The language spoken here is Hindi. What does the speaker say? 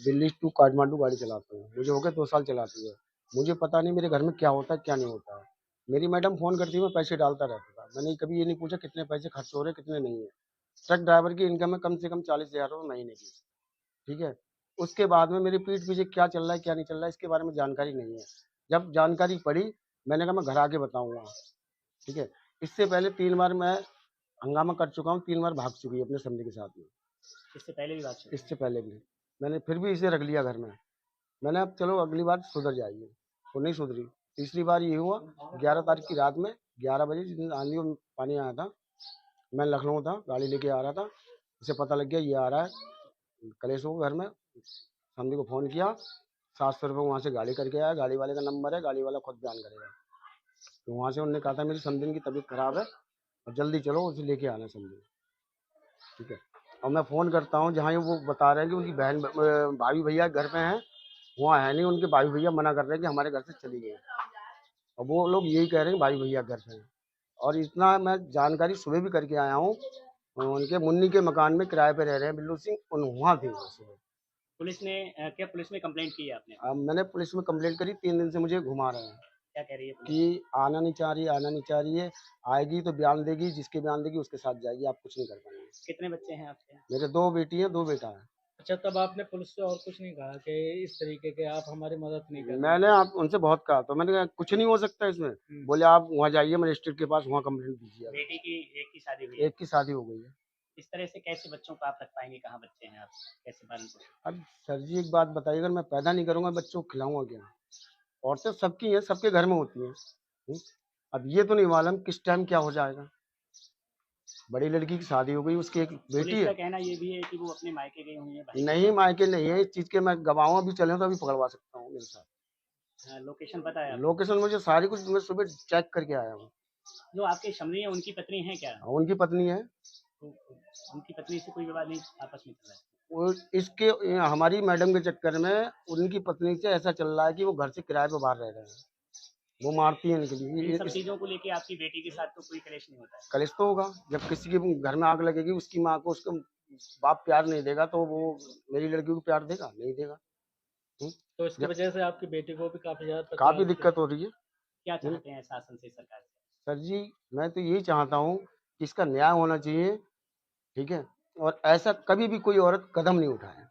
दिल्ली टू काठमांडू गाड़ी चलाता हूँ। मुझे हो गए 2 साल चलाते हुए। मुझे पता नहीं मेरे घर में क्या होता है, क्या नहीं होता है। मेरी मैडम फ़ोन करती है, मैं पैसे डालता रहता था। मैंने कभी ये नहीं पूछा कितने पैसे खर्च हो रहे हैं, कितने नहीं है। ट्रक ड्राइवर की इनकम है कम से कम 40,000 रुपए महीने की, ठीक है? उसके बाद में मेरी पीठ पीछे क्या चल रहा है, क्या नहीं चल रहा है, इसके बारे में जानकारी नहीं है। जब जानकारी पड़ी, मैंने कहा मैं घर आके बताऊँगा, ठीक है? इससे पहले 3 बार मैं हंगामा कर चुका हूँ, 3 बार भाग चुकी है अपने समधी के साथ में। इससे पहले भी बात चल इससे पहले भी। मैंने फिर भी इसे रख लिया घर में। मैंने अब चलो अगली बार सुधर जाएगी, वो नहीं सुधरी। तीसरी बार ये हुआ 11 तारीख की रात में 11 बजे जिस दिन आंधी और पानी आया था, मैं लखनऊ था, गाड़ी लेके आ रहा था। उसे पता लग गया ये आ रहा है कलेश को घर में। समधी को फ़ोन किया, 700 रुपये वहाँ से गाड़ी करके आया। गाड़ी वाले का नंबर है, गाड़ी वाला खुद बयान करेगा। तो वहाँ से उन्होंने कहा था मेरी समधी की तबीयत खराब है और जल्दी चलो उसे लेके आना समधी, ठीक है? और मैं फ़ोन करता हूँ जहाँ वो बता रहे हैं कि उनकी बहन भाभी भैया घर पे हैं, वहाँ है नहीं। उनके भाई भैया मना कर रहे हैं कि हमारे घर से चली गई, और वो लोग यही कह रहे हैं भाई भैया घर पे हैं। और इतना मैं जानकारी सुबह भी करके आया हूँ, उनके मुन्नी के मकान में किराए पे रह रहे हैं बिल्लू सिंह, उन वहाँ थे वो सुबह। पुलिस ने क्या पुलिस में कंप्लेंट की है आपने? अब मैंने पुलिस में कंप्लेंट करी, 3 दिन से मुझे घुमा रहे हैं क्या कह रही है पुलिस? कि आना नहीं चाह रही, आना नहीं चाह रही है। आएगी तो बयान देगी, जिसके बयान देगी उसके साथ जाएगी, आप कुछ नहीं कर पाएंगे। कितने बच्चे हैं आपके? मेरे 2 बेटी हैं, 2 बेटा है। अच्छा, तब आपने पुलिस से और कुछ नहीं कहा कि इस तरीके के आप हमारी मदद नहीं कर मैंने आप उनसे बहुत कहा, तो मैंने कहा कुछ नहीं हो सकता इसमें। बोले आप वहाँ जाइए मजिस्ट्रेट के पास, वहाँ कंप्लेंट दीजिए। बेटी की एक की शादी हुई है। एक की शादी हो गई है। इस तरह से कैसे बच्चों को आप रख पाएंगे? कहाँ बच्चे हैं आप? कैसे पालन पोषण? अब सर जी एक बात बताइए, अगर मैं पैदा नहीं करूँगा बच्चों को खिलाऊंगा क्या? औरतें सबकी हैं, सबके घर में होती हैं। हुँ? अब ये तो नहीं मालूम किस टाइम क्या हो जाएगा। बड़ी लड़की की शादी हो गई, उसकी एक बेटी पुलिस का है। कहना ये भी है कि वो अपने मायके गई हुई है भाई के नहीं साथ। मायके नहीं है, इस चीज़ के मैं गवाह अभी चले तो अभी पकड़वा सकता हूँ मेरे साथ। लोकेशन पता है आपको? लोकेशन मुझे सारी कुछ मैं सुबह चेक करके आया हूँ। जो आपके समधी है उनकी पत्नी है क्या? उनकी पत्नी है। तो उनकी पत्नी से कोई विवाद नहीं आपस में चल रहा है? वो इसके हमारी मैडम के चक्कर में उनकी पत्नी से ऐसा चल रहा है कि वो घर से किराए पे बाहर रह रहे हैं। वो मारती है इनके इन लिए। सब चीजों को लेके आपकी बेटी के साथ तो कोई कलेश नहीं होता है? कलेश तो होगा, जब किसी के घर में आग लगेगी, उसकी माँ को उसका बाप प्यार नहीं देगा तो वो मेरी लड़की को प्यार देगा? नहीं देगा। हुँ? तो इसकी वजह से आपकी बेटी को भी काफी ज्यादा काफ़ी तकलीफ दिक्कत हो रही है। क्या हुँ? चाहते हैं शासन से, सरकार से? सर जी मैं तो यही चाहता हूँ कि इसका न्याय होना चाहिए, ठीक है? और ऐसा कभी भी कोई औरत कदम नहीं उठाए।